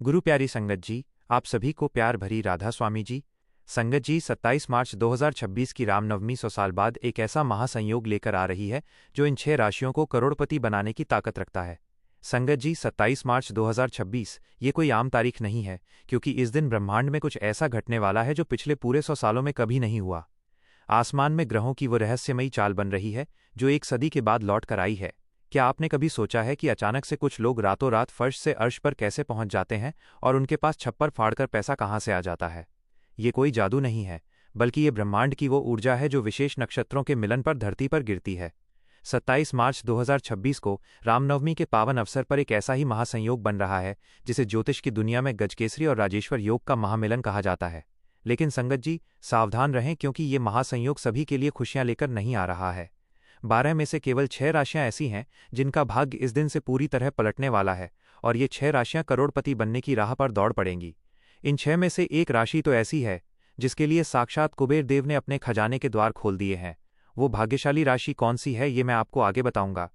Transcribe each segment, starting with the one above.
गुरु प्यारी संगत जी, आप सभी को प्यार भरी राधा स्वामी जी। संगत जी, 27 मार्च 2026 की रामनवमी 100 साल बाद एक ऐसा महासंयोग लेकर आ रही है जो इन 6 राशियों को करोड़पति बनाने की ताकत रखता है। संगत जी, 27 मार्च 2026 ये कोई आम तारीख नहीं है, क्योंकि इस दिन ब्रह्मांड में कुछ ऐसा घटने वाला है जो पिछले पूरे 100 सालों में कभी नहीं हुआ। आसमान में ग्रहों की वो रहस्यमयी चाल बन रही है जो एक सदी के बाद लौट कर आई है। क्या आपने कभी सोचा है कि अचानक से कुछ लोग रातों रात फर्श से अर्श पर कैसे पहुंच जाते हैं और उनके पास छप्पर फाड़कर पैसा कहां से आ जाता है? ये कोई जादू नहीं है, बल्कि ये ब्रह्मांड की वो ऊर्जा है जो विशेष नक्षत्रों के मिलन पर धरती पर गिरती है। 27 मार्च 2026 को रामनवमी के पावन अवसर पर एक ऐसा ही महासंयोग बन रहा है जिसे ज्योतिष की दुनिया में गजकेसरी और राजेश्वर योग का महामिलन कहा जाता है। लेकिन संगत जी, सावधान रहें, क्योंकि ये महासंयोग सभी के लिए खुशियां लेकर नहीं आ रहा है। 12 में से केवल 6 राशियां ऐसी हैं जिनका भाग्य इस दिन से पूरी तरह पलटने वाला है, और ये 6 राशियां करोड़पति बनने की राह पर दौड़ पड़ेंगी। इन 6 में से एक राशि तो ऐसी है जिसके लिए साक्षात कुबेर देव ने अपने खजाने के द्वार खोल दिए हैं। वो भाग्यशाली राशि कौन सी है, ये मैं आपको आगे बताऊंगा।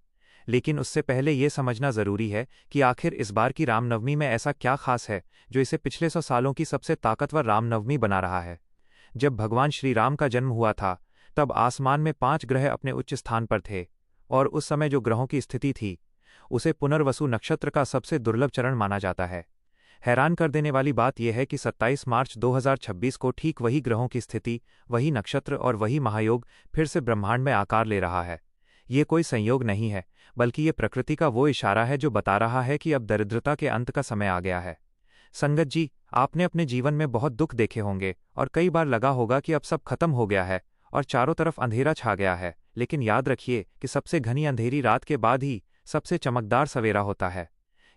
लेकिन उससे पहले ये समझना जरूरी है कि आखिर इस बार की रामनवमी में ऐसा क्या खास है जो इसे पिछले 100 सालों की सबसे ताकतवर रामनवमी बना रहा है। जब भगवान श्री राम का जन्म हुआ था, तब आसमान में 5 ग्रह अपने उच्च स्थान पर थे, और उस समय जो ग्रहों की स्थिति थी उसे पुनर्वसु नक्षत्र का सबसे दुर्लभ चरण माना जाता है। हैरान कर देने वाली बात यह है कि 27 मार्च 2026 को ठीक वही ग्रहों की स्थिति, वही नक्षत्र और वही महायोग फिर से ब्रह्मांड में आकार ले रहा है। ये कोई संयोग नहीं है, बल्कि ये प्रकृति का वो इशारा है जो बता रहा है कि अब दरिद्रता के अंत का समय आ गया है। संगत जी, आपने अपने जीवन में बहुत दुख देखे होंगे और कई बार लगा होगा कि अब सब खत्म हो गया है और चारों तरफ अंधेरा छा गया है। लेकिन याद रखिए कि सबसे घनी अंधेरी रात के बाद ही सबसे चमकदार सवेरा होता है।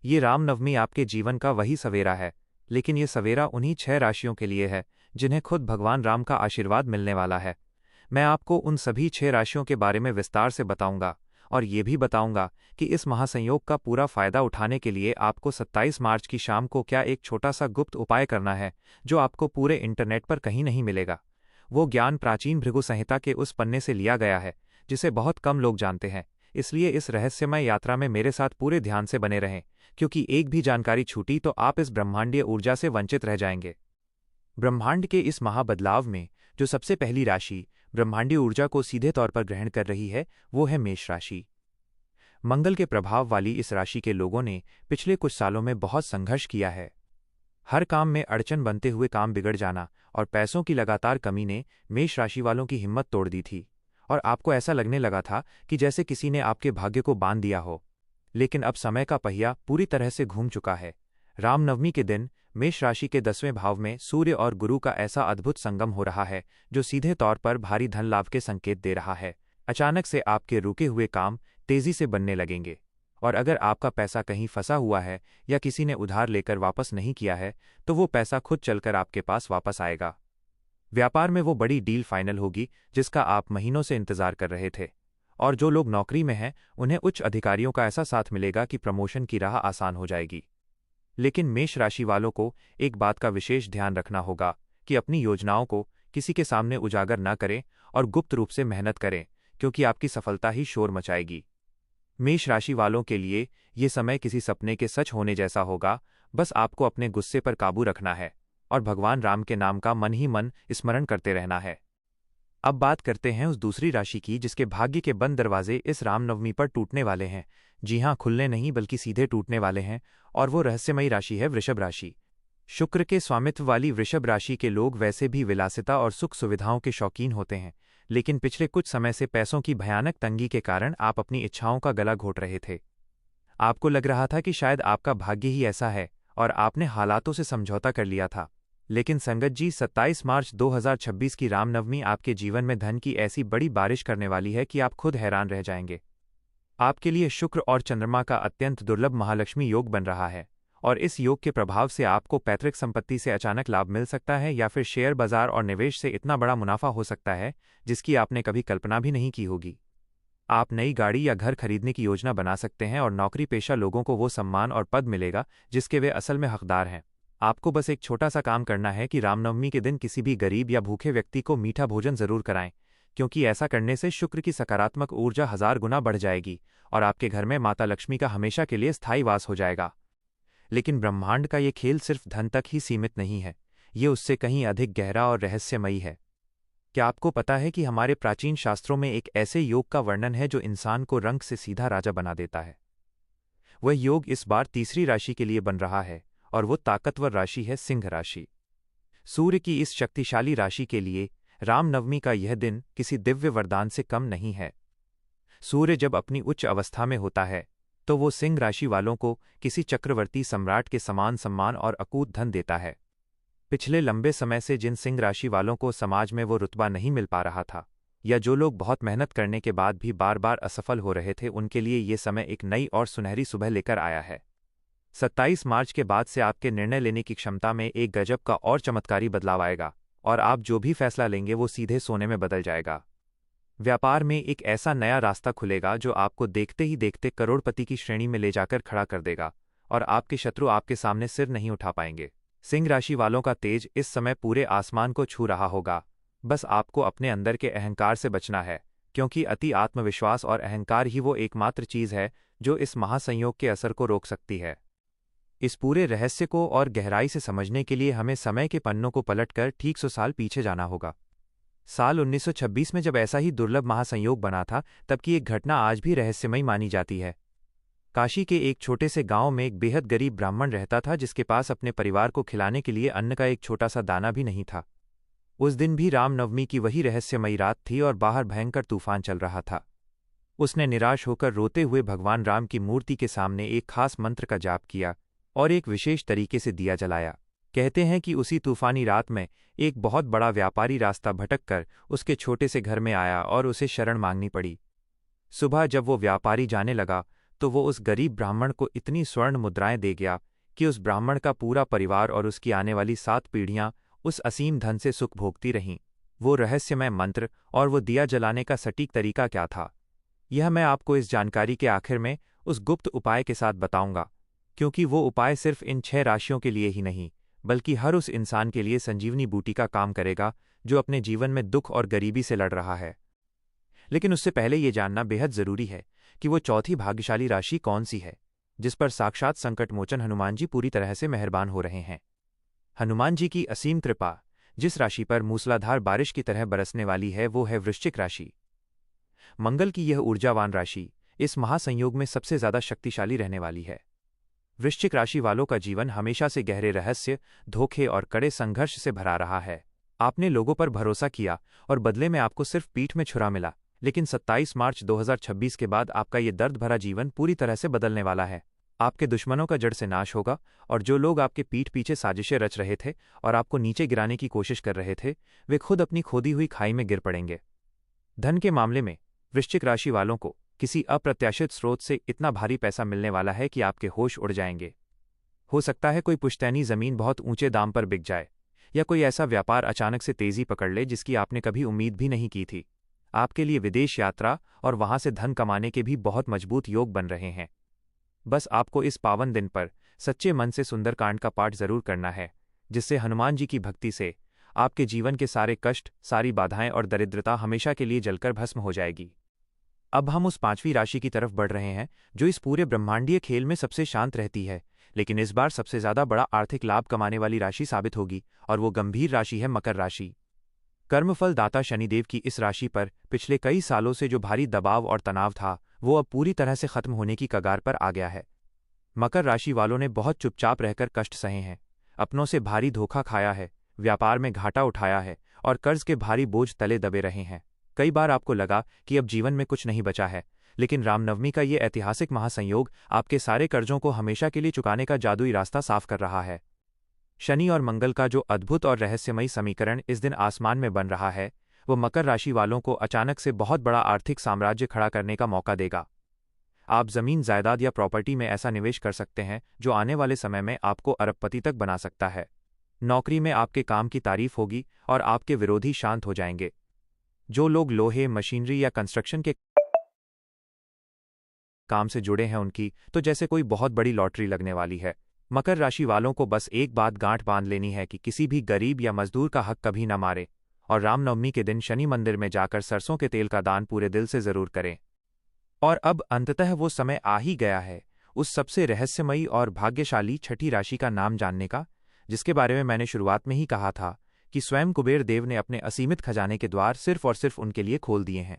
ये रामनवमी आपके जीवन का वही सवेरा है, लेकिन ये सवेरा उन्हीं 6 राशियों के लिए है जिन्हें खुद भगवान राम का आशीर्वाद मिलने वाला है। मैं आपको उन सभी 6 राशियों के बारे में विस्तार से बताऊंगा, और ये भी बताऊंगा कि इस महासंयोग का पूरा फायदा उठाने के लिए आपको 27 मार्च की शाम को क्या एक छोटा सा गुप्त उपाय करना है जो आपको पूरे इंटरनेट पर कहीं नहीं मिलेगा। वो ज्ञान प्राचीन भृगु संहिता के उस पन्ने से लिया गया है जिसे बहुत कम लोग जानते हैं। इसलिए इस रहस्यमय यात्रा में मेरे साथ पूरे ध्यान से बने रहें, क्योंकि एक भी जानकारी छूटी तो आप इस ब्रह्मांडीय ऊर्जा से वंचित रह जाएंगे। ब्रह्मांड के इस महाबदलाव में जो सबसे पहली राशि ब्रह्मांडीय ऊर्जा को सीधे तौर पर ग्रहण कर रही है वो है मेष राशि। मंगल के प्रभाव वाली इस राशि के लोगों ने पिछले कुछ सालों में बहुत संघर्ष किया है। हर काम में अड़चन बनते हुए काम बिगड़ जाना और पैसों की लगातार कमी ने मेष राशि वालों की हिम्मत तोड़ दी थी, और आपको ऐसा लगने लगा था कि जैसे किसी ने आपके भाग्य को बांध दिया हो। लेकिन अब समय का पहिया पूरी तरह से घूम चुका है। रामनवमी के दिन मेष राशि के 10वें भाव में सूर्य और गुरु का ऐसा अद्भुत संगम हो रहा है जो सीधे तौर पर भारी धन लाभ के संकेत दे रहा है। अचानक से आपके रुके हुए काम तेजी से बनने लगेंगे, और अगर आपका पैसा कहीं फंसा हुआ है या किसी ने उधार लेकर वापस नहीं किया है तो वो पैसा खुद चलकर आपके पास वापस आएगा। व्यापार में वो बड़ी डील फाइनल होगी जिसका आप महीनों से इंतजार कर रहे थे, और जो लोग नौकरी में हैं उन्हें उच्च अधिकारियों का ऐसा साथ मिलेगा कि प्रमोशन की राह आसान हो जाएगी। लेकिन मेष राशि वालों को एक बात का विशेष ध्यान रखना होगा कि अपनी योजनाओं को किसी के सामने उजागर न करें और गुप्त रूप से मेहनत करें, क्योंकि आपकी सफलता ही शोर मचाएगी। मेष राशि वालों के लिए ये समय किसी सपने के सच होने जैसा होगा। बस आपको अपने गुस्से पर काबू रखना है और भगवान राम के नाम का मन ही मन स्मरण करते रहना है। अब बात करते हैं उस दूसरी राशि की जिसके भाग्य के बंद दरवाजे इस रामनवमी पर टूटने वाले हैं। जी हां, खुलने नहीं बल्कि सीधे टूटने वाले हैं, और वो रहस्यमयी राशि है वृषभ राशि। शुक्र के स्वामित्व वाली वृषभ राशि के लोग वैसे भी विलासिता और सुख सुविधाओं के शौकीन होते हैं, लेकिन पिछले कुछ समय से पैसों की भयानक तंगी के कारण आप अपनी इच्छाओं का गला घोट रहे थे। आपको लग रहा था कि शायद आपका भाग्य ही ऐसा है और आपने हालातों से समझौता कर लिया था। लेकिन संगत जी, 27 मार्च 2026 की रामनवमी आपके जीवन में धन की ऐसी बड़ी बारिश करने वाली है कि आप खुद हैरान रह जाएंगे। आपके लिए शुक्र और चंद्रमा का अत्यंत दुर्लभ महालक्ष्मी योग बन रहा है, और इस योग के प्रभाव से आपको पैतृक संपत्ति से अचानक लाभ मिल सकता है, या फिर शेयर बाजार और निवेश से इतना बड़ा मुनाफा हो सकता है जिसकी आपने कभी कल्पना भी नहीं की होगी। आप नई गाड़ी या घर खरीदने की योजना बना सकते हैं, और नौकरी पेशा लोगों को वो सम्मान और पद मिलेगा जिसके वे असल में हकदार हैं। आपको बस एक छोटा सा काम करना है कि रामनवमी के दिन किसी भी गरीब या भूखे व्यक्ति को मीठा भोजन जरूर कराएं, क्योंकि ऐसा करने से शुक्र की सकारात्मक ऊर्जा 1000 गुना बढ़ जाएगी और आपके घर में माता लक्ष्मी का हमेशा के लिए स्थायी वास हो जाएगा। लेकिन ब्रह्मांड का ये खेल सिर्फ धन तक ही सीमित नहीं है, ये उससे कहीं अधिक गहरा और रहस्यमयी है। क्या आपको पता है कि हमारे प्राचीन शास्त्रों में एक ऐसे योग का वर्णन है जो इंसान को रंग से सीधा राजा बना देता है? वह योग इस बार तीसरी राशि के लिए बन रहा है, और वो ताकतवर राशि है सिंह राशि। सूर्य की इस शक्तिशाली राशि के लिए रामनवमी का यह दिन किसी दिव्य वरदान से कम नहीं है। सूर्य जब अपनी उच्च अवस्था में होता है तो वो सिंह राशि वालों को किसी चक्रवर्ती सम्राट के समान सम्मान और अकूत धन देता है। पिछले लंबे समय से जिन सिंह राशि वालों को समाज में वो रुतबा नहीं मिल पा रहा था, या जो लोग बहुत मेहनत करने के बाद भी बार बार असफल हो रहे थे, उनके लिए ये समय एक नई और सुनहरी सुबह लेकर आया है। 27 मार्च के बाद से आपके निर्णय लेने की क्षमता में एक गजब का और चमत्कारी बदलाव आएगा, और आप जो भी फैसला लेंगे वो सीधे सोने में बदल जाएगा। व्यापार में एक ऐसा नया रास्ता खुलेगा जो आपको देखते ही देखते करोड़पति की श्रेणी में ले जाकर खड़ा कर देगा, और आपके शत्रु आपके सामने सिर नहीं उठा पाएंगे। सिंह राशि वालों का तेज इस समय पूरे आसमान को छू रहा होगा। बस आपको अपने अंदर के अहंकार से बचना है, क्योंकि अति आत्मविश्वास और अहंकार ही वो एकमात्र चीज है जो इस महासंयोग के असर को रोक सकती है। इस पूरे रहस्य को और गहराई से समझने के लिए हमें समय के पन्नों को पलटकर ठीक 100 साल पीछे जाना होगा। साल 1926 में जब ऐसा ही दुर्लभ महासंयोग बना था, तब की एक घटना आज भी रहस्यमयी मानी जाती है। काशी के एक छोटे से गांव में एक बेहद गरीब ब्राह्मण रहता था, जिसके पास अपने परिवार को खिलाने के लिए अन्न का एक छोटा सा दाना भी नहीं था। उस दिन भी रामनवमी की वही रहस्यमयी रात थी और बाहर भयंकर तूफान चल रहा था। उसने निराश होकर रोते हुए भगवान राम की मूर्ति के सामने एक खास मंत्र का जाप किया और एक विशेष तरीके से दिया जलाया। कहते हैं कि उसी तूफानी रात में एक बहुत बड़ा व्यापारी रास्ता भटक कर उसके छोटे से घर में आया और उसे शरण मांगनी पड़ी। सुबह जब वो व्यापारी जाने लगा तो वो उस गरीब ब्राह्मण को इतनी स्वर्ण मुद्राएं दे गया कि उस ब्राह्मण का पूरा परिवार और उसकी आने वाली 7 पीढ़ियां उस असीम धन से सुख भोगती रहीं। वो रहस्यमय मंत्र और वो दिया जलाने का सटीक तरीका क्या था, यह मैं आपको इस जानकारी के आखिर में उस गुप्त उपाय के साथ बताऊंगा, क्योंकि वो उपाय सिर्फ इन 6 राशियों के लिए ही नहीं, बल्कि हर उस इंसान के लिए संजीवनी बूटी का काम करेगा जो अपने जीवन में दुख और गरीबी से लड़ रहा है। लेकिन उससे पहले ये जानना बेहद जरूरी है कि वो चौथी भाग्यशाली राशि कौन सी है, जिस पर साक्षात संकट मोचन हनुमान जी पूरी तरह से मेहरबान हो रहे हैं। हनुमान जी की असीम कृपा जिस राशि पर मूसलाधार बारिश की तरह बरसने वाली है, वो है वृश्चिक राशि। मंगल की यह ऊर्जावान राशि इस महासंयोग में सबसे ज्यादा शक्तिशाली रहने वाली है। वृश्चिक राशि वालों का जीवन हमेशा से गहरे रहस्य, धोखे और कड़े संघर्ष से भरा रहा है। आपने लोगों पर भरोसा किया और बदले में आपको सिर्फ पीठ में छुरा मिला, लेकिन 27 मार्च 2026 के बाद आपका ये दर्द भरा जीवन पूरी तरह से बदलने वाला है। आपके दुश्मनों का जड़ से नाश होगा, और जो लोग आपके पीठ पीछे साजिशें रच रहे थे और आपको नीचे गिराने की कोशिश कर रहे थे, वे खुद अपनी खोदी हुई खाई में गिर पड़ेंगे। धन के मामले में वृश्चिक राशि वालों को किसी अप्रत्याशित स्रोत से इतना भारी पैसा मिलने वाला है कि आपके होश उड़ जाएंगे। हो सकता है कोई पुश्तैनी जमीन बहुत ऊंचे दाम पर बिक जाए, या कोई ऐसा व्यापार अचानक से तेजी पकड़ ले जिसकी आपने कभी उम्मीद भी नहीं की थी। आपके लिए विदेश यात्रा और वहां से धन कमाने के भी बहुत मजबूत योग बन रहे हैं। बस आपको इस पावन दिन पर सच्चे मन से सुंदरकांड का पाठ जरूर करना है, जिससे हनुमान जी की भक्ति से आपके जीवन के सारे कष्ट, सारी बाधाएं और दरिद्रता हमेशा के लिए जलकर भस्म हो जाएगी। अब हम उस 5वीं राशि की तरफ बढ़ रहे हैं जो इस पूरे ब्रह्मांडीय खेल में सबसे शांत रहती है, लेकिन इस बार सबसे ज्यादा बड़ा आर्थिक लाभ कमाने वाली राशि साबित होगी, और वो गंभीर राशि है मकर राशि। कर्मफल दाता शनिदेव की इस राशि पर पिछले कई सालों से जो भारी दबाव और तनाव था, वो अब पूरी तरह से खत्म होने की कगार पर आ गया है। मकर राशि वालों ने बहुत चुपचाप रहकर कष्ट सहे हैं, अपनों से भारी धोखा खाया है, व्यापार में घाटा उठाया है और कर्ज के भारी बोझ तले दबे रहे हैं। कई बार आपको लगा कि अब जीवन में कुछ नहीं बचा है, लेकिन रामनवमी का ये ऐतिहासिक महासंयोग आपके सारे कर्जों को हमेशा के लिए चुकाने का जादुई रास्ता साफ कर रहा है। शनि और मंगल का जो अद्भुत और रहस्यमयी समीकरण इस दिन आसमान में बन रहा है, वो मकर राशि वालों को अचानक से बहुत बड़ा आर्थिक साम्राज्य खड़ा करने का मौका देगा। आप जमीन, जायदाद या प्रॉपर्टी में ऐसा निवेश कर सकते हैं जो आने वाले समय में आपको अरबपति तक बना सकता है। नौकरी में आपके काम की तारीफ होगी और आपके विरोधी शांत हो जाएंगे। जो लोग लोहे, मशीनरी या कंस्ट्रक्शन के काम से जुड़े हैं, उनकी तो जैसे कोई बहुत बड़ी लॉटरी लगने वाली है। मकर राशि वालों को बस एक बात गांठ बांध लेनी है कि किसी भी गरीब या मजदूर का हक कभी न मारे, और रामनवमी के दिन शनि मंदिर में जाकर सरसों के तेल का दान पूरे दिल से जरूर करें। और अब अंततः वो समय आ ही गया है, उस सबसे रहस्यमयी और भाग्यशाली छठी राशि का नाम जानने का, जिसके बारे में मैंने शुरुआत में ही कहा था कि स्वयं कुबेर देव ने अपने असीमित खजाने के द्वार सिर्फ और सिर्फ उनके लिए खोल दिए हैं।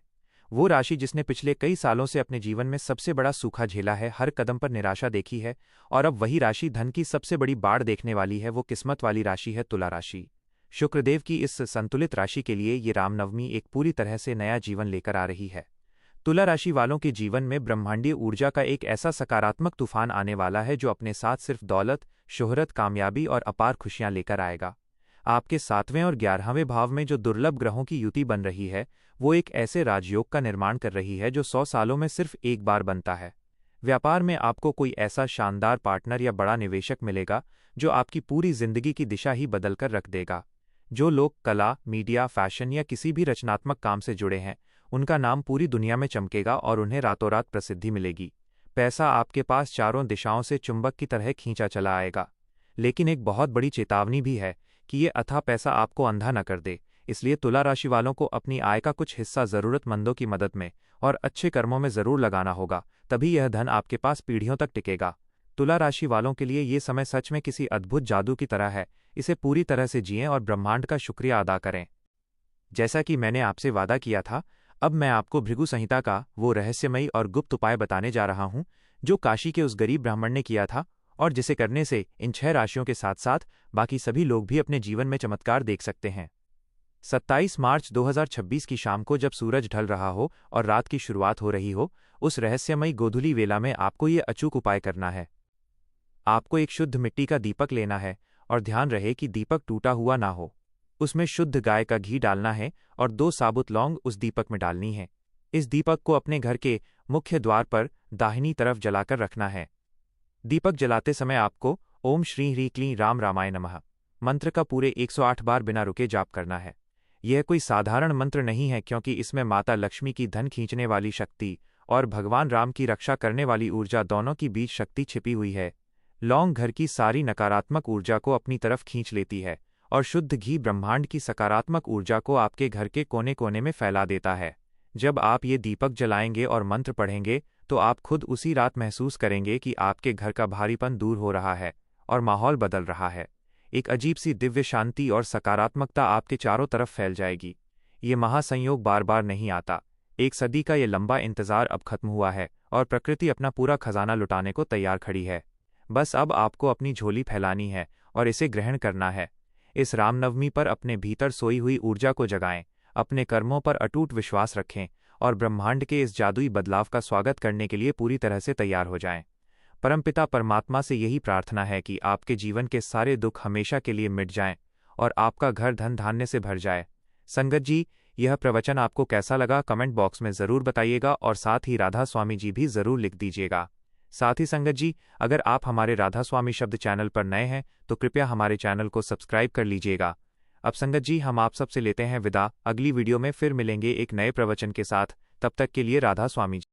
वो राशि जिसने पिछले कई सालों से अपने जीवन में सबसे बड़ा सूखा झेला है, हर कदम पर निराशा देखी है, और अब वही राशि धन की सबसे बड़ी बाढ़ देखने वाली है। वो किस्मत वाली राशि है तुला राशि। शुक्रदेव की इस संतुलित राशि के लिए ये रामनवमी एक पूरी तरह से नया जीवन लेकर आ रही है। तुला राशि वालों के जीवन में ब्रह्मांडीय ऊर्जा का एक ऐसा सकारात्मक तूफान आने वाला है जो अपने साथ सिर्फ दौलत, शोहरत, कामयाबी और अपार खुशियां लेकर आएगा। आपके 7वें और 11वें भाव में जो दुर्लभ ग्रहों की युति बन रही है, वो एक ऐसे राजयोग का निर्माण कर रही है जो 100 सालों में सिर्फ एक बार बनता है। व्यापार में आपको कोई ऐसा शानदार पार्टनर या बड़ा निवेशक मिलेगा जो आपकी पूरी जिंदगी की दिशा ही बदलकर रख देगा। जो लोग कला, मीडिया, फैशन या किसी भी रचनात्मक काम से जुड़े हैं, उनका नाम पूरी दुनिया में चमकेगा और उन्हें रातों रात प्रसिद्धि मिलेगी। पैसा आपके पास चारों दिशाओं से चुंबक की तरह खींचा चला आएगा। लेकिन एक बहुत बड़ी चेतावनी भी है कि ये अथाह पैसा आपको अंधा न कर दे। इसलिए तुला राशि वालों को अपनी आय का कुछ हिस्सा जरूरतमंदों की मदद में और अच्छे कर्मों में जरूर लगाना होगा, तभी यह धन आपके पास पीढ़ियों तक टिकेगा। तुला राशि वालों के लिए ये समय सच में किसी अद्भुत जादू की तरह है। इसे पूरी तरह से जिएं और ब्रह्मांड का शुक्रिया अदा करें। जैसा कि मैंने आपसे वादा किया था, अब मैं आपको भृगु संहिता का वो रहस्यमयी और गुप्त उपाय बताने जा रहा हूं जो काशी के उस गरीब ब्राह्मण ने किया था, और जिसे करने से इन 6 राशियों के साथ साथ बाकी सभी लोग भी अपने जीवन में चमत्कार देख सकते हैं। 27 मार्च 2026 की शाम को जब सूरज ढल रहा हो और रात की शुरुआत हो रही हो, उस रहस्यमयी गोधूली वेला में आपको ये अचूक उपाय करना है। आपको एक शुद्ध मिट्टी का दीपक लेना है और ध्यान रहे कि दीपक टूटा हुआ ना हो। उसमें शुद्ध गाय का घी डालना है और 2 साबुत लौंग उस दीपक में डालनी है। इस दीपक को अपने घर के मुख्य द्वार पर दाहिनी तरफ जलाकर रखना है। दीपक जलाते समय आपको ओम श्री ह्रीं क्लीं राम रामाय नमः मंत्र का पूरे 108 बार बिना रुके जाप करना है। यह कोई साधारण मंत्र नहीं है, क्योंकि इसमें माता लक्ष्मी की धन खींचने वाली शक्ति और भगवान राम की रक्षा करने वाली ऊर्जा दोनों की बीच शक्ति छिपी हुई है। लौंग घर की सारी नकारात्मक ऊर्जा को अपनी तरफ खींच लेती है और शुद्ध घी ब्रह्मांड की सकारात्मक ऊर्जा को आपके घर के कोने कोने में फैला देता है। जब आप ये दीपक जलाएंगे और मंत्र पढ़ेंगे तो आप खुद उसी रात महसूस करेंगे कि आपके घर का भारीपन दूर हो रहा है और माहौल बदल रहा है। एक अजीब सी दिव्य शांति और सकारात्मकता आपके चारों तरफ फैल जाएगी। ये महासंयोग बार बार नहीं आता। 1 सदी का ये लंबा इंतजार अब खत्म हुआ है और प्रकृति अपना पूरा खजाना लुटाने को तैयार खड़ी है। बस अब आपको अपनी झोली फैलानी है और इसे ग्रहण करना है। इस रामनवमी पर अपने भीतर सोई हुई ऊर्जा को जगाएं, अपने कर्मों पर अटूट विश्वास रखें और ब्रह्मांड के इस जादुई बदलाव का स्वागत करने के लिए पूरी तरह से तैयार हो जाएं। परमपिता परमात्मा से यही प्रार्थना है कि आपके जीवन के सारे दुख हमेशा के लिए मिट जाएं और आपका घर धन धान्य से भर जाए। संगत जी, यह प्रवचन आपको कैसा लगा कमेंट बॉक्स में ज़रूर बताइएगा और साथ ही राधा स्वामी जी भी ज़रूर लिख दीजिएगा। साथ ही संगत जी, अगर आप हमारे राधा स्वामी शब्द चैनल पर नए हैं तो कृपया हमारे चैनल को सब्सक्राइब कर लीजिएगा। अब संगत जी, हम आप सबसे लेते हैं विदा। अगली वीडियो में फिर मिलेंगे एक नए प्रवचन के साथ। तब तक के लिए राधा स्वामी जी।